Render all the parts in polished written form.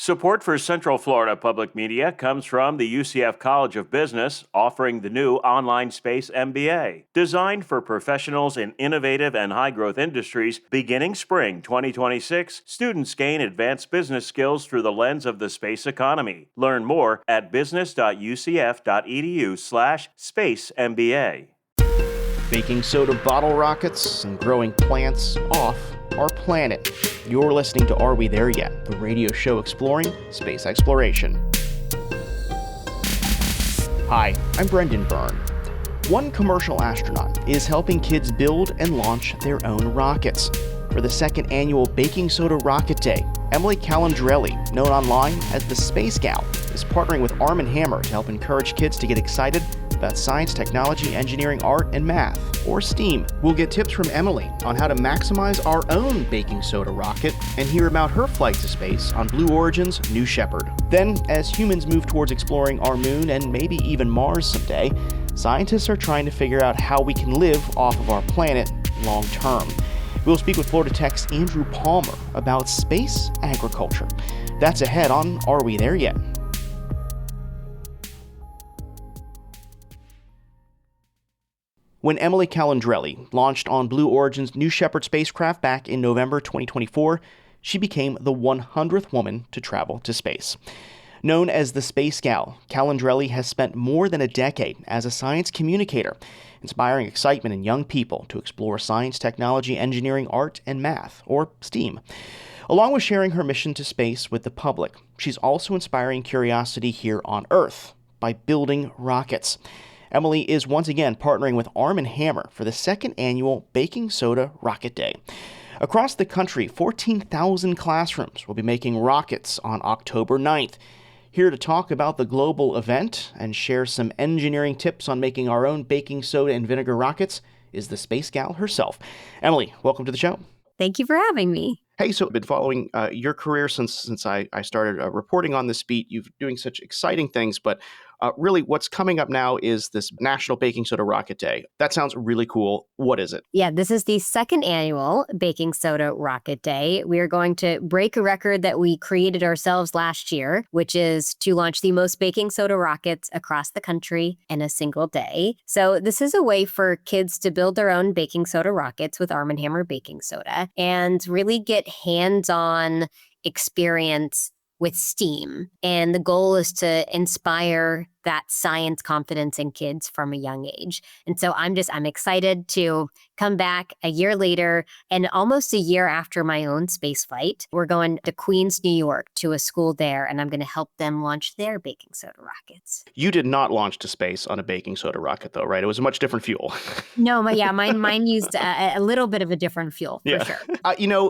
Support for Central Florida Public Media comes from the UCF College of Business, offering the new online space MBA. Designed for professionals in innovative and high-growth industries, beginning spring 2026, students gain advanced business skills through the lens of the space economy. Learn more at business.ucf.edu/space MBA. Baking soda bottle rockets and growing plants off our planet. You're listening to Are We There Yet? The radio show exploring space exploration. Hi, I'm Brendan Byrne. One commercial astronaut is helping kids build and launch their own rockets. For the second annual Baking Soda Rocket Day, Emily Calandrelli, known online as the Space Gal, is partnering with Arm & Hammer to help encourage kids to get excited about science, technology, engineering, art, and math, or STEAM. We'll get tips from Emily on how to maximize our own baking soda rocket and hear about her flight to space on Blue Origin's New Shepard. Then, as humans move towards exploring our moon and maybe even Mars someday, scientists are trying to figure out how we can live off of our planet long term. We'll speak with Florida Tech's Andrew Palmer about space agriculture. That's ahead on Are We There Yet? When Emily Calandrelli launched on Blue Origin's New Shepard spacecraft back in November 2024, she became the 100th woman to travel to space. Known as the Space Gal, Calandrelli has spent more than a decade as a science communicator, inspiring excitement in young people to explore science, technology, engineering, art, and math, or STEAM. Along with sharing her mission to space with the public, she's also inspiring curiosity here on Earth by building rockets. Emily is once again partnering with Arm & Hammer for the second annual Baking Soda Rocket Day. Across the country, 14,000 classrooms will be making rockets on October 9th. Here to talk about the global event and share some engineering tips on making our own baking soda and vinegar rockets is the Space Gal herself. Emily, welcome to the show. Thank you for having me. Hey, so I've been following your career since I started reporting on this beat. You've doing such exciting things, but really what's coming up now is this National Baking Soda Rocket Day. That sounds really cool. What is it? Yeah, this is the second annual Baking Soda Rocket Day. We are going to break a record that we created ourselves last year, which is to launch the most baking soda rockets across the country in a single day. So this is a way for kids to build their own baking soda rockets with Arm & Hammer baking soda and really get hands-on experience with STEAM. And the goal is to inspire that science confidence in kids from a young age. And so I'm excited to come back a year later and almost a year after my own space flight. We're going to Queens, New York to a school there, and I'm going to help them launch their baking soda rockets. You did not launch to space on a baking soda rocket though, right? It was a much different fuel. No, mine used a little bit of a different fuel, for sure.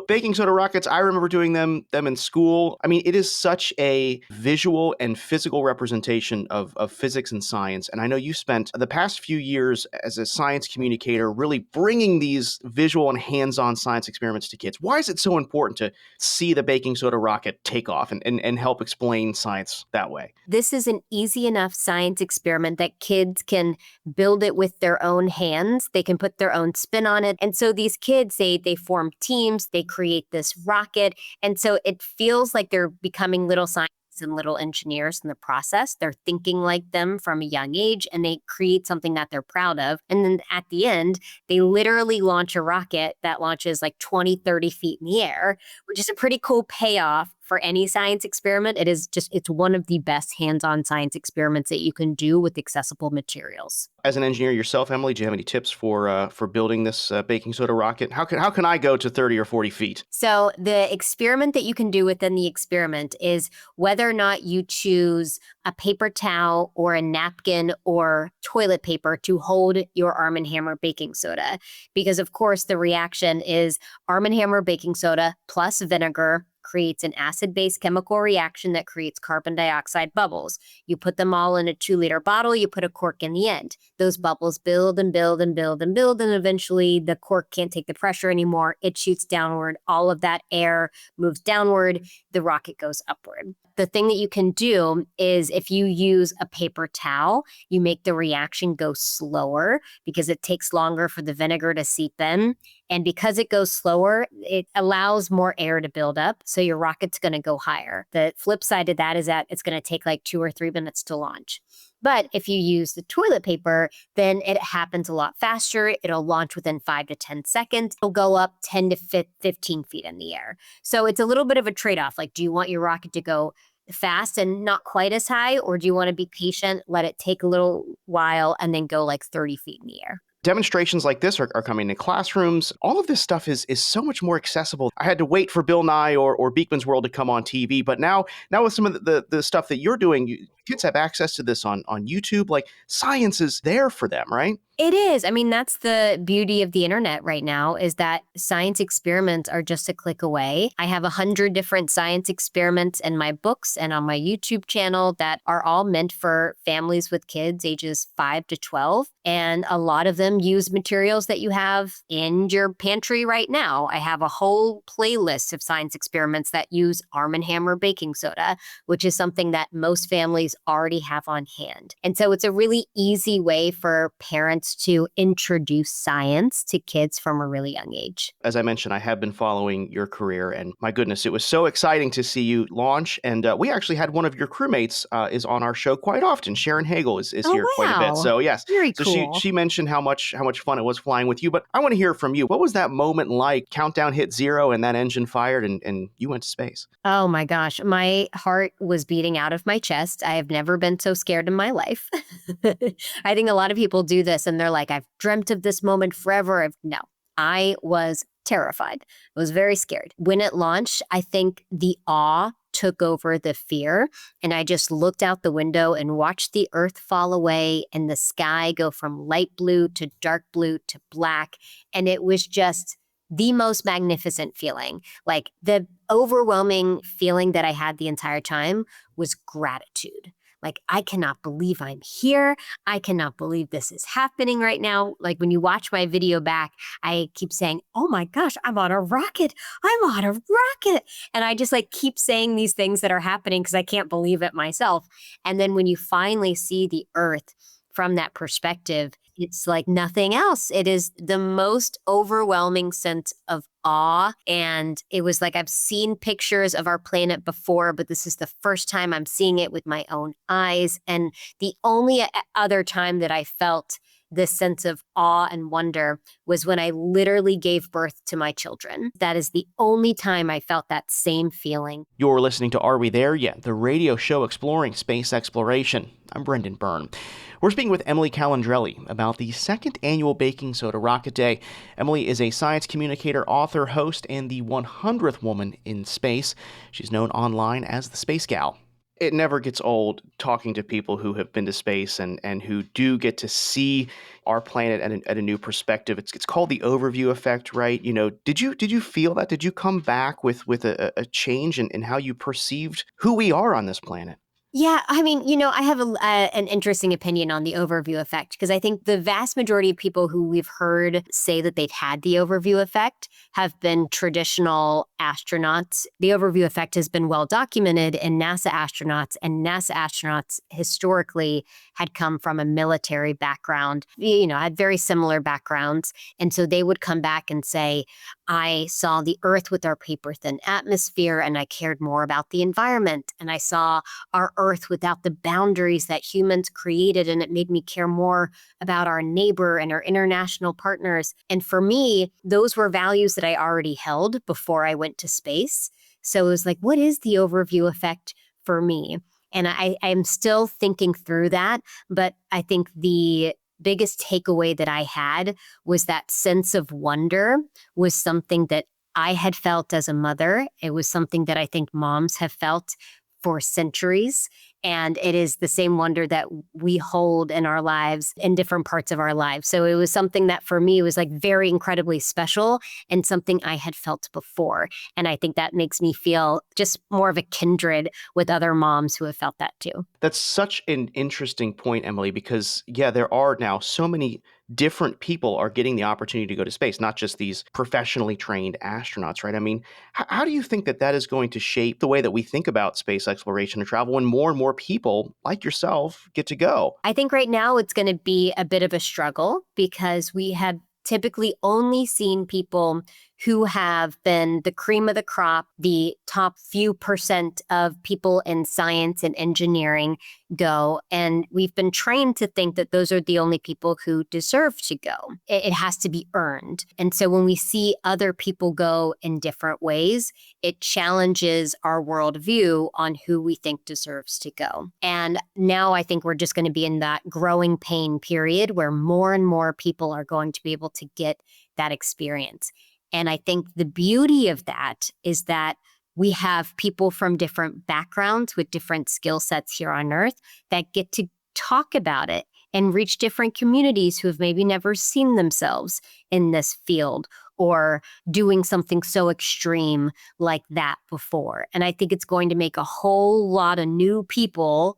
Baking soda rockets, I remember doing them in school. I mean, it is such a visual and physical representation of physics and science. And I know you spent the past few years as a science communicator really bringing these visual and hands-on science experiments to kids. Why is it so important to see the baking soda rocket take off and help explain science that way? This is an easy enough science experiment that kids can build it with their own hands. They can put their own spin on it. And so these kids, they form teams, they create this rocket. And so it feels like they're becoming little scientists and little engineers in the process. They're thinking like them from a young age, and they create something that they're proud of. And then at the end, they literally launch a rocket that launches like 20, 30 feet in the air, which is a pretty cool payoff for any science experiment. It's one of the best hands-on science experiments that you can do with accessible materials. As an engineer yourself, Emily, do you have any tips for building this baking soda rocket? How can I go to 30 or 40 feet? So the experiment that you can do within the experiment is whether or not you choose a paper towel or a napkin or toilet paper to hold your Arm & Hammer baking soda. Because of course the reaction is Arm & Hammer baking soda plus vinegar creates an acid-base chemical reaction that creates carbon dioxide bubbles. You put them all in a 2-liter bottle, you put a cork in the end. Those bubbles build and build and build and build, and eventually the cork can't take the pressure anymore. It shoots downward. All of that air moves downward. The rocket goes upward. The thing that you can do is if you use a paper towel, you make the reaction go slower because it takes longer for the vinegar to seep in. And because it goes slower, it allows more air to build up. So your rocket's going to go higher. The flip side of that is that it's going to take like 2 or 3 minutes to launch. But if you use the toilet paper, then it happens a lot faster. It'll launch within 5 to 10 seconds. It'll go up 10 to 15 feet in the air. So it's a little bit of a trade-off. Like, do you want your rocket to go fast and not quite as high, or do you want to be patient, let it take a little while, and then go like 30 feet in the air? Demonstrations like this are coming to classrooms. All of this stuff is so much more accessible. I had to wait for Bill Nye or Beekman's World to come on TV, but now with some of the stuff that you're doing, kids have access to this on YouTube. Like, science is there for them, right? It is. I mean, that's the beauty of the internet right now, is that science experiments are just a click away. I have 100 different science experiments in my books and on my YouTube channel that are all meant for families with kids ages 5 to 12. And a lot of them use materials that you have in your pantry right now. I have a whole playlist of science experiments that use Arm & Hammer baking soda, which is something that most families already have on hand. And so it's a really easy way for parents to introduce science to kids from a really young age. As I mentioned, I have been following your career, and my goodness, it was so exciting to see you launch. And we actually had one of your crewmates is on our show quite often. Sharon Hagel is here quite a bit. So yes, very so cool. she mentioned how much fun it was flying with you. But I want to hear from you. What was that moment like? Countdown hit 0, and that engine fired, and you went to space. Oh my gosh, my heart was beating out of my chest. I have never been so scared in my life. I think a lot of people do this and they're like, I've dreamt of this moment forever. No, I was terrified. I was very scared. When it launched, I think the awe took over the fear. And I just looked out the window and watched the earth fall away and the sky go from light blue to dark blue to black. And it was just the most magnificent feeling. Like, the overwhelming feeling that I had the entire time was gratitude. Like, I cannot believe I'm here. I cannot believe this is happening right now. Like, when you watch my video back, I keep saying, oh my gosh, I'm on a rocket. I'm on a rocket. And I just like keep saying these things that are happening because I can't believe it myself. And then when you finally see the earth from that perspective, it's like nothing else. It is the most overwhelming sense of awe. And it was like, I've seen pictures of our planet before, but this is the first time I'm seeing it with my own eyes. And the only other time that I felt this sense of awe and wonder was when I literally gave birth to my children. That is the only time I felt that same feeling. You're listening to Are We There Yet?, the radio show exploring space exploration. I'm Brendan Byrne. We're speaking with Emily Calandrelli about the second annual Baking Soda Rocket Day. Emily is a science communicator, author, host, and the 100th woman in space. She's known online as the Space Gal. It never gets old talking to people who have been to space and who do get to see our planet at a new perspective. It's called the overview effect, right? You know, did you feel that? Did you come back with a change in how you perceived who we are on this planet? Yeah, I mean, I have an interesting opinion on the overview effect, because I think the vast majority of people who we've heard say that they've had the overview effect have been traditional astronauts. The overview effect has been well documented in NASA astronauts, and NASA astronauts historically had come from a military background, had very similar backgrounds. And so they would come back and say, I saw the Earth with our paper-thin atmosphere, and I cared more about the environment. And I saw our Earth without the boundaries that humans created, and it made me care more about our neighbor and our international partners. And for me, those were values that I already held before I went to space. So it was like, what is the overview effect for me? And I'm still thinking through that, but I think the biggest takeaway that I had was that sense of wonder was something that I had felt as a mother. It was something that I think moms have felt for centuries. And it is the same wonder that we hold in our lives, in different parts of our lives. So it was something that for me was like very incredibly special and something I had felt before. And I think that makes me feel just more of a kindred with other moms who have felt that too. That's such an interesting point, Emily, because there are now so many different people are getting the opportunity to go to space, not just these professionally trained astronauts, right? I mean, how do you think that is going to shape the way that we think about space exploration and travel when more and more people like yourself get to go? I think right now it's going to be a bit of a struggle because we have typically only seen people who have been the cream of the crop, the top few percent of people in science and engineering go. And we've been trained to think that those are the only people who deserve to go. It has to be earned. And so when we see other people go in different ways, it challenges our worldview on who we think deserves to go. And now I think we're just going to be in that growing pain period where more and more people are going to be able to get that experience. And I think the beauty of that is that we have people from different backgrounds with different skill sets here on Earth that get to talk about it and reach different communities who have maybe never seen themselves in this field or doing something so extreme like that before. And I think it's going to make a whole lot of new people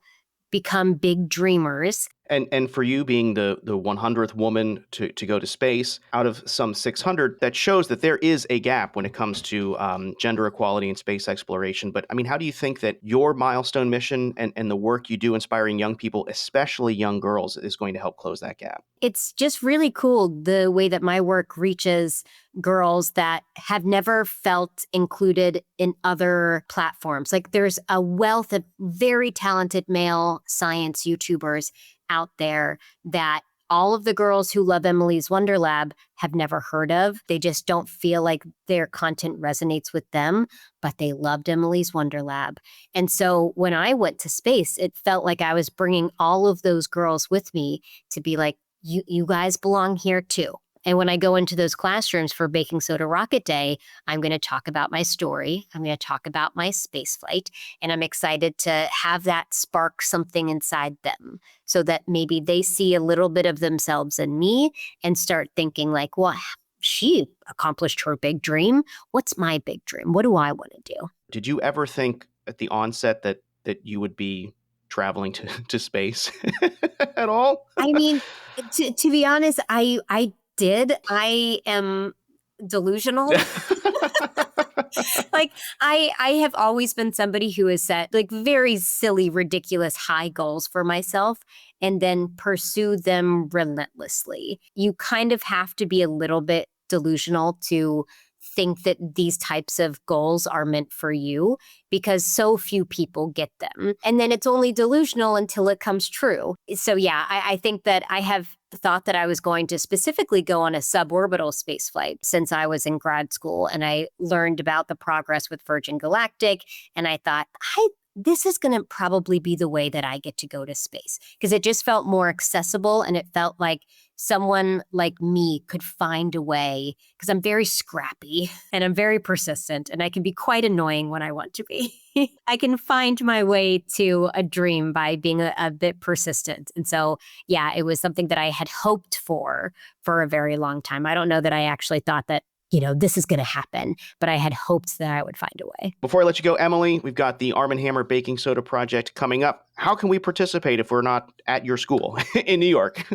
become big dreamers. And for you being the 100th woman to go to space out of some 600, that shows that there is a gap when it comes to gender equality in space exploration. But I mean, how do you think that your milestone mission and the work you do inspiring young people, especially young girls, is going to help close that gap? It's just really cool the way that my work reaches girls that have never felt included in other platforms. Like there's a wealth of very talented male science YouTubers out there that all of the girls who love Emily's Wonder Lab have never heard of. They just don't feel like their content resonates with them, but they loved Emily's Wonder Lab. And so when I went to space, it felt like I was bringing all of those girls with me to be like, you guys belong here too. And when I go into those classrooms for Baking Soda Rocket Day, I'm going to talk about my story. I'm going to talk about my space flight. And I'm excited to have that spark something inside them so that maybe they see a little bit of themselves in me and start thinking like, well, she accomplished her big dream. What's my big dream? What do I want to do? Did you ever think at the onset that you would be traveling to space at all? I mean, to be honest, I did. I am delusional. Like I have always been somebody who has set like very silly, ridiculous high goals for myself and then pursue them relentlessly. You kind of have to be a little bit delusional to think that these types of goals are meant for you because so few people get them. And then it's only delusional until it comes true. So yeah, I think that I have thought that I was going to specifically go on a suborbital space flight since I was in grad school and I learned about the progress with Virgin Galactic. And I thought, this is going to probably be the way that I get to go to space because it just felt more accessible and it felt like someone like me could find a way because I'm very scrappy and I'm very persistent and I can be quite annoying when I want to be. I can find my way to a dream by being a bit persistent. And so, yeah, it was something that I had hoped for a very long time. I don't know that I actually thought that this is going to happen, but I had hoped that I would find a way. Before I let you go, Emily, we've got the Arm & Hammer Baking Soda Project coming up. How can we participate if we're not at your school in New York?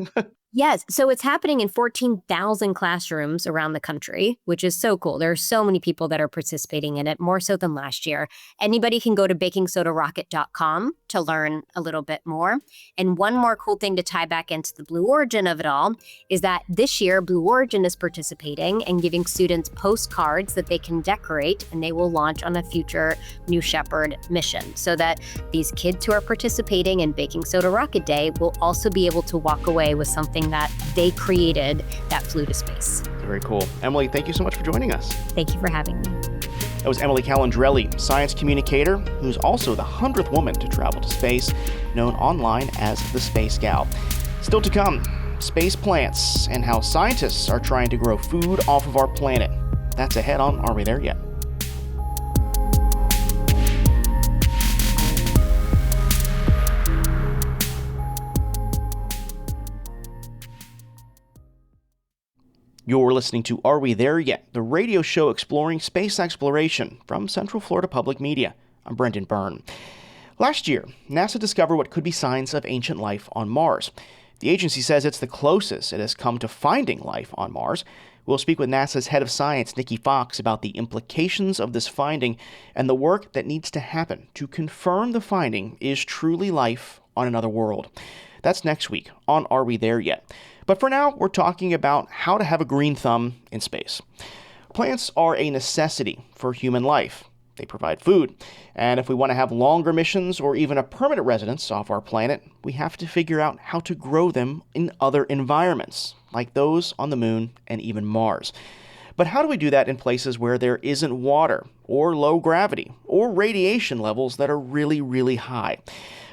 Yes. So it's happening in 14,000 classrooms around the country, which is so cool. There are so many people that are participating in it, more so than last year. Anybody can go to bakingsodarocket.com to learn a little bit more. And one more cool thing to tie back into the Blue Origin of it all is that this year, Blue Origin is participating and giving students postcards that they can decorate, and they will launch on a future New Shepard mission so that these kids who are participating in Baking Soda Rocket Day will also be able to walk away with something that they created that flew to space. Very cool. Emily, thank you so much for joining us. Thank you for having me. That was Emily Calandrelli, science communicator, who's also the 100th woman to travel to space, known online as the Space Gal. Still to come, space plants and how scientists are trying to grow food off of our planet. That's ahead on Are We There Yet? You're listening to Are We There Yet?, the radio show exploring space exploration from Central Florida Public Media. I'm Brendan Byrne. Last year, NASA discovered what could be signs of ancient life on Mars. The agency says it's the closest it has come to finding life on Mars. We'll speak with NASA's head of science, Nikki Fox, about the implications of this finding and the work that needs to happen to confirm the finding is truly life on another world. That's next week on Are We There Yet? But for now, we're talking about how to have a green thumb in space. Plants are a necessity for human life. They provide food. And if we want to have longer missions or even a permanent residence off our planet, we have to figure out how to grow them in other environments, like those on the moon and even Mars. But how do we do that in places where there isn't water, or low gravity, or radiation levels that are really, really high?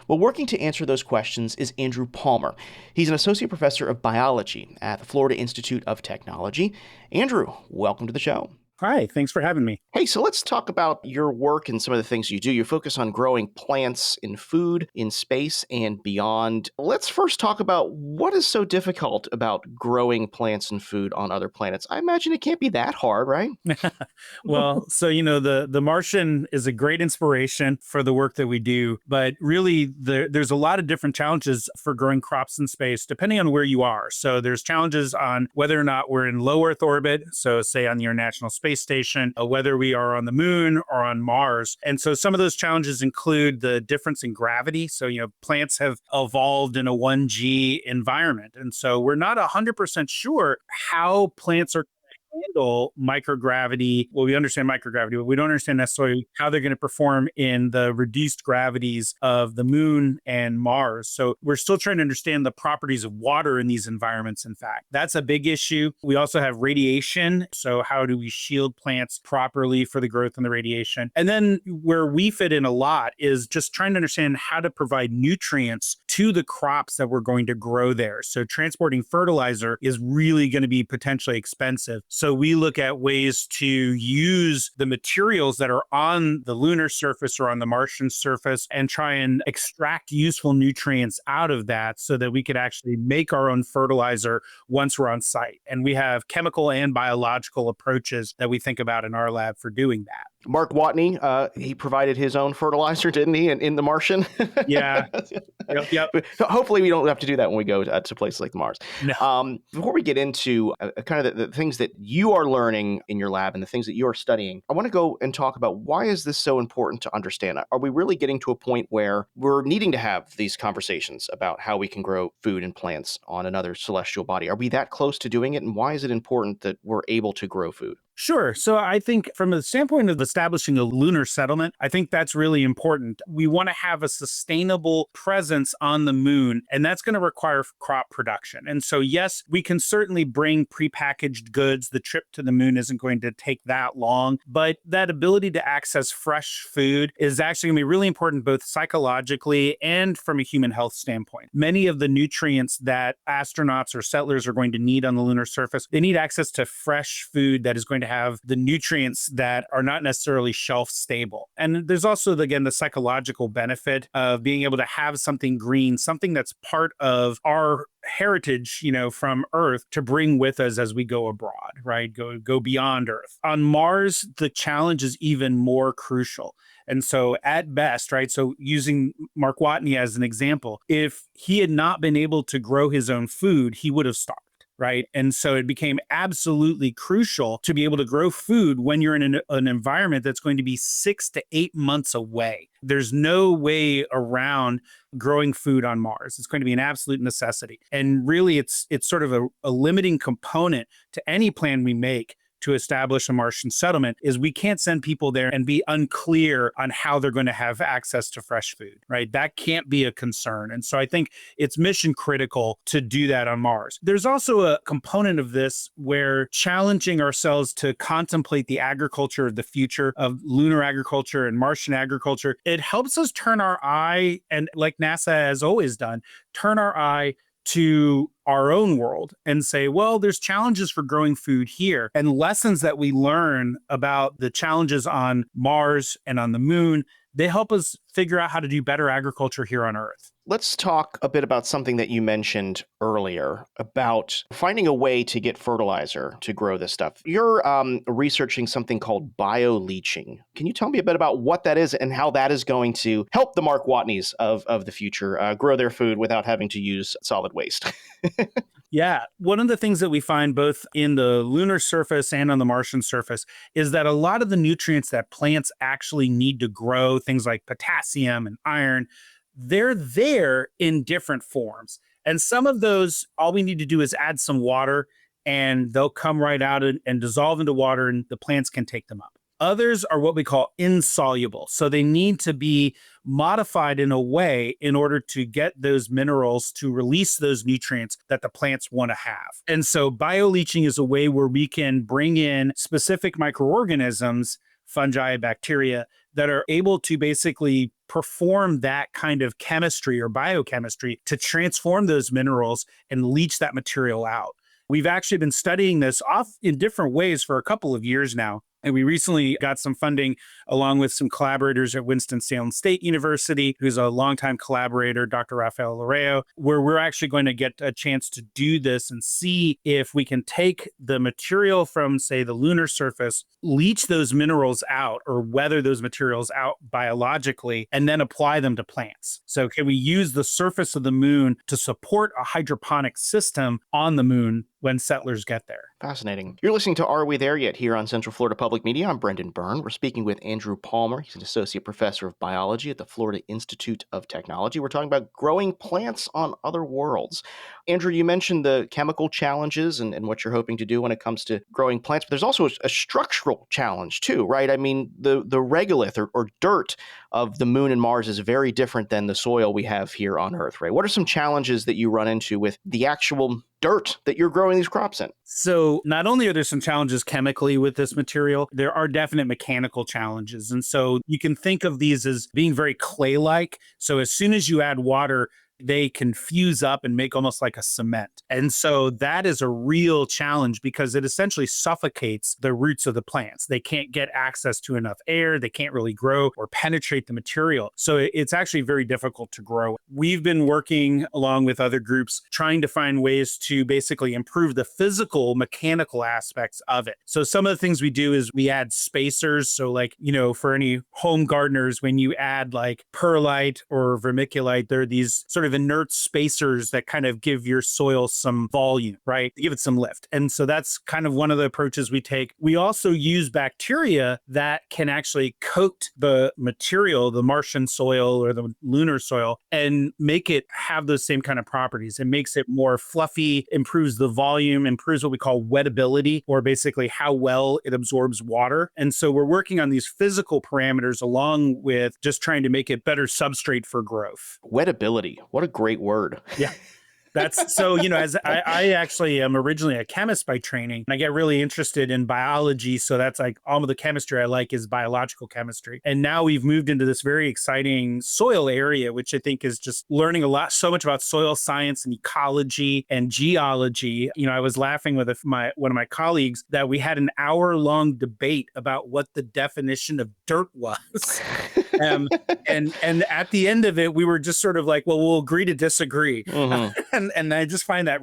Well, working to answer those questions is Andrew Palmer. He's an associate professor of biology at the Florida Institute of Technology. Andrew, welcome to the show. Hi, thanks for having me. Hey, so let's talk about your work and some of the things you do. You focus on growing plants in food, in space, and beyond. Let's first talk about what is so difficult about growing plants and food on other planets. I imagine it can't be that hard, right? Well, so, the Martian is a great inspiration for the work that we do, but really there's a lot of different challenges for growing crops in space, depending on where you are. So there's challenges on whether or not we're in low Earth orbit, so say on the International Space Station, whether we are on the moon or on Mars. And so some of those challenges include the difference in gravity. So, plants have evolved in a 1G environment. And so we're not 100% sure how plants are handle microgravity. Well, we understand microgravity, but we don't understand necessarily how they're going to perform in the reduced gravities of the moon and Mars. So we're still trying to understand the properties of water in these environments, in fact. That's a big issue. We also have radiation. So how do we shield plants properly for the growth and the radiation? And then where we fit in a lot is just trying to understand how to provide nutrients to the crops that we're going to grow there. So transporting fertilizer is really going to be potentially expensive. So we look at ways to use the materials that are on the lunar surface or on the Martian surface and try and extract useful nutrients out of that so that we could actually make our own fertilizer once we're on site. And we have chemical and biological approaches that we think about in our lab for doing that. Mark Watney, he provided his own fertilizer, didn't he, in The Martian? Yeah. Yep. Hopefully we don't have to do that when we go to places like Mars. No. Before we get into kind of the things that you are learning in your lab and the things that you are studying, I want to go and talk about why is this so important to understand? Are we really getting to a point where we're needing to have these conversations about how we can grow food and plants on another celestial body? Are we that close to doing it? And why is it important that we're able to grow food? Sure. So I think from the standpoint of establishing a lunar settlement, I think that's really important. We want to have a sustainable presence on the moon, and that's going to require crop production. And so, yes, we can certainly bring prepackaged goods. The trip to the moon isn't going to take that long, but that ability to access fresh food is actually going to be really important, both psychologically and from a human health standpoint. Many of the nutrients that astronauts or settlers are going to need on the lunar surface, they need access to fresh food that is going to have the nutrients that are not necessarily shelf stable. And there's also, again, the psychological benefit of being able to have something green, something that's part of our heritage, from Earth to bring with us as we go abroad, right? Go beyond Earth. On Mars, the challenge is even more crucial. And so at best, right, so using Mark Watney as an example, if he had not been able to grow his own food, he would have starved. Right. And so it became absolutely crucial to be able to grow food when you're in an environment that's going to be 6 to 8 months away. There's no way around growing food on Mars. It's going to be an absolute necessity. And really, it's sort of a limiting component to any plan we make to establish a Martian settlement is we can't send people there and be unclear on how they're going to have access to fresh food, right? That can't be a concern. And so I think it's mission critical to do that on Mars. There's also a component of this where challenging ourselves to contemplate the agriculture of the future of lunar agriculture and Martian agriculture, it helps us turn our eye, and like NASA has always done, turn our eye to our own world and say, well, there's challenges for growing food here, and lessons that we learn about the challenges on Mars and on the moon, they help us figure out how to do better agriculture here on Earth. Let's talk a bit about something that you mentioned earlier about finding a way to get fertilizer to grow this stuff. You're researching something called bioleaching. Can you tell me a bit about what that is and how that is going to help the Mark Watneys of the future grow their food without having to use solid waste? Yeah. One of the things that we find both in the lunar surface and on the Martian surface is that a lot of the nutrients that plants actually need to grow, things like potassium and iron, they're there in different forms. And some of those, all we need to do is add some water and they'll come right out and dissolve into water and the plants can take them up. Others are what we call insoluble. So they need to be modified in a way in order to get those minerals to release those nutrients that the plants want to have. And so bioleaching is a way where we can bring in specific microorganisms, fungi, bacteria, that are able to basically perform that kind of chemistry or biochemistry to transform those minerals and leach that material out. We've actually been studying this off in different ways for a couple of years now. And we recently got some funding along with some collaborators at Winston-Salem State University, who's a longtime collaborator, Dr. Rafael Lareo, where we're actually going to get a chance to do this and see if we can take the material from, say, the lunar surface, leach those minerals out or weather those materials out biologically, and then apply them to plants. So can we use the surface of the moon to support a hydroponic system on the moon when settlers get there? Fascinating. You're listening to Are We There Yet? Here on Central Florida Public Media. I'm Brendan Byrne. We're speaking with Andrew Palmer. He's an associate professor of biology at the Florida Institute of Technology. We're talking about growing plants on other worlds. Andrew, you mentioned the chemical challenges and what you're hoping to do when it comes to growing plants, but there's also a structural challenge too, right? I mean, the regolith or dirt of the moon and Mars is very different than the soil we have here on Earth, right? What are some challenges that you run into with the actual dirt that you're growing these crops in? So not only are there some challenges chemically with this material, there are definite mechanical challenges. And so you can think of these as being very clay-like. So as soon as you add water, they can fuse up and make almost like a cement. And so that is a real challenge because it essentially suffocates the roots of the plants. They can't get access to enough air. They can't really grow or penetrate the material. So it's actually very difficult to grow. We've been working along with other groups trying to find ways to basically improve the physical, mechanical aspects of it. So some of the things we do is we add spacers. So like, for any home gardeners, when you add like perlite or vermiculite, there are these sort of inert spacers that kind of give your soil some volume, right? Give it some lift. And so that's kind of one of the approaches we take. We also use bacteria that can actually coat the material, the Martian soil or the lunar soil, and make it have those same kind of properties. It makes it more fluffy, improves the volume, improves what we call wettability, or basically how well it absorbs water. And so we're working on these physical parameters along with just trying to make it better substrate for growth. Wettability. What a great word. Yeah. That's so, as I actually am originally a chemist by training, and I get really interested in biology. So that's like all of the chemistry I like is biological chemistry. And now we've moved into this very exciting soil area, which I think is just learning so much about soil science and ecology and geology. I was laughing with one of my colleagues that we had an hour-long debate about what the definition of dirt was. And at the end of it, we were just sort of like, well, we'll agree to disagree. Mm-hmm. And I just find that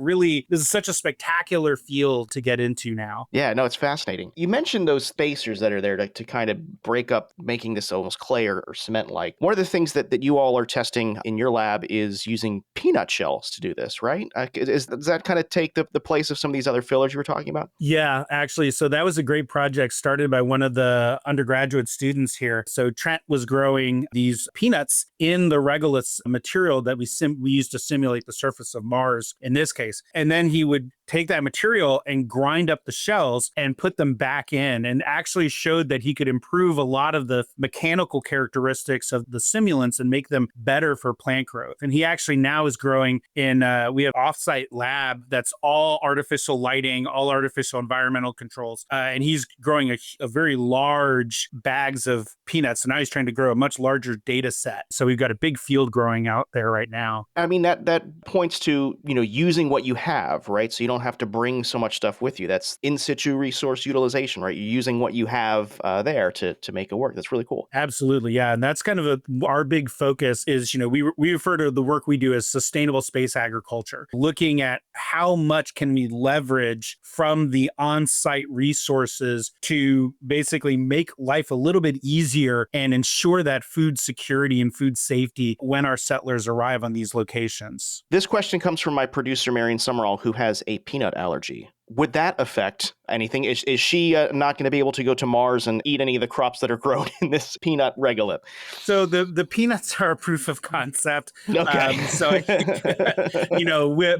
this is such a spectacular field to get into now. Yeah, no, it's fascinating. You mentioned those spacers that are there to kind of break up, making this almost clay or cement-like. One of the things that you all are testing in your lab is using peanut shells to do this, right? Does that kind of take the place of some of these other fillers you were talking about? Yeah, actually. So that was a great project started by one of the undergraduate students here. So Trent was growing these peanuts in the regolith material that we used to simulate the surface of Mars in this case. And then he would take that material and grind up the shells and put them back in, and actually showed that he could improve a lot of the mechanical characteristics of the simulants and make them better for plant growth. And he actually now is growing in, we have offsite lab that's all artificial lighting, all artificial environmental controls. And he's growing a very large bags of peanuts. And now he's trying to grow a much larger data set. So we've got a big field growing out there right now. I mean, that points to, using what you have, right? So you don't have to bring so much stuff with you. That's in situ resource utilization, right? You're using what you have there to make it work. That's really cool. Absolutely. Yeah. And that's kind of our big focus is, we refer to the work we do as sustainable space agriculture, looking at how much can we leverage from the on-site resources to basically make life a little bit easier and ensure that food security and food safety when our settlers arrive on these locations. This question comes from my producer, Marion Summerall, who has a peanut allergy. would that affect anything? Is she not going to be able to go to Mars and eat any of the crops that are grown in this peanut regolith? So the peanuts are a proof of concept. Okay. So I think,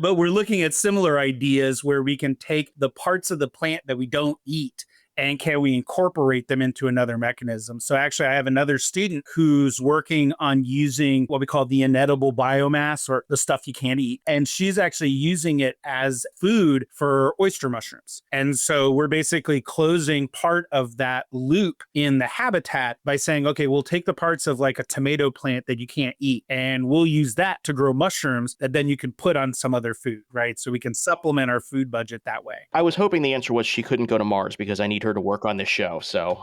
but we're looking at similar ideas where we can take the parts of the plant that we don't eat and can we incorporate them into another mechanism? So actually, I have another student who's working on using what we call the inedible biomass, or the stuff you can't eat. And she's actually using it as food for oyster mushrooms. And so we're basically closing part of that loop in the habitat by saying, okay, we'll take the parts of like a tomato plant that you can't eat, and we'll use that to grow mushrooms that then you can put on some other food, right? So we can supplement our food budget that way. I was hoping the answer was she couldn't go to Mars because I need her to work on this show. So,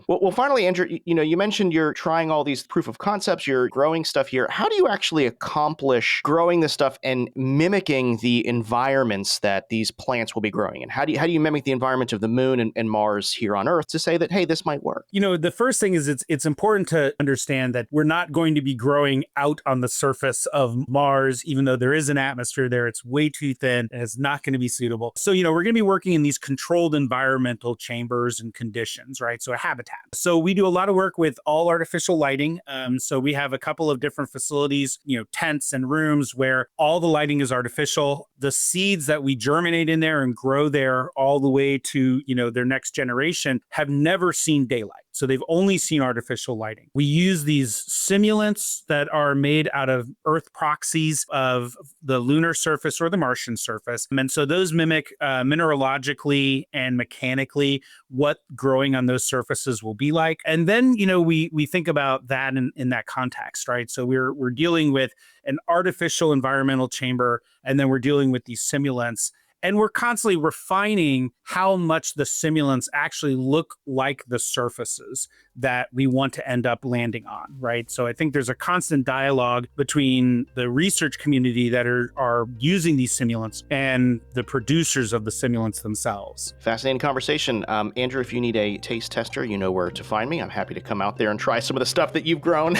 well, finally, Andrew, you mentioned you're trying all these proof of concepts, you're growing stuff here. How do you actually accomplish growing this stuff and mimicking the environments that these plants will be growing in? How do you mimic the environment of the moon and Mars here on Earth to say that, hey, this might work? The first thing is it's important to understand that we're not going to be growing out on the surface of Mars, even though there is an atmosphere there. It's way too thin and it's not going to be suitable. So, we're going to be working in these controlled environmental chambers and conditions, right? So a habitat. So we do a lot of work with all artificial lighting. So we have a couple of different facilities, tents and rooms where all the lighting is artificial. The seeds that we germinate in there and grow there all the way to, their next generation have never seen daylight. So they've only seen artificial lighting. We use these simulants that are made out of Earth proxies of the lunar surface or the Martian surface. And so those mimic mineralogically and mechanically what growing on those surfaces will be like. And then, we think about that in that context, right? So we're dealing with an artificial environmental chamber, and then we're dealing with these simulants. And we're constantly refining how much the simulants actually look like the surfaces that we want to end up landing on, right? So I think there's a constant dialogue between the research community that are using these simulants and the producers of the simulants themselves. Fascinating conversation. Andrew, if you need a taste tester, you know where to find me. I'm happy to come out there and try some of the stuff that you've grown.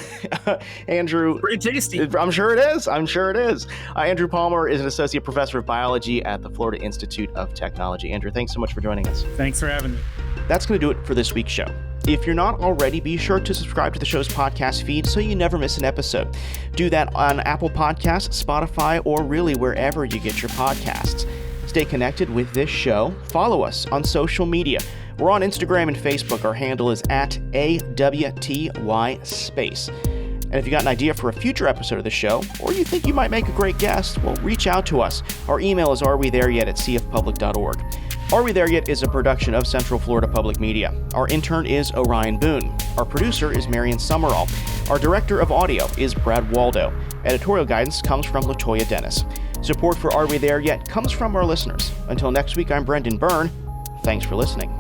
Andrew. Pretty tasty. I'm sure it is. Andrew Palmer is an associate professor of biology at the Florida Institute of Technology. Andrew, thanks so much for joining us. Thanks for having me. That's going to do it for this week's show. If you're not already, be sure to subscribe to the show's podcast feed so you never miss an episode. Do that on Apple Podcasts, Spotify, or really wherever you get your podcasts. Stay connected with this show. Follow us on social media. We're on Instagram and Facebook. Our handle is @AWTYSpace. And if you got an idea for a future episode of the show, or you think you might make a great guest, well, reach out to us. Our email is arewethereyet@cfpublic.org. Are We There Yet is a production of Central Florida Public Media. Our intern is Orion Boone. Our producer is Marion Summerall. Our director of audio is Brad Waldo. Editorial guidance comes from LaToya Dennis. Support for Are We There Yet comes from our listeners. Until next week, I'm Brendan Byrne. Thanks for listening.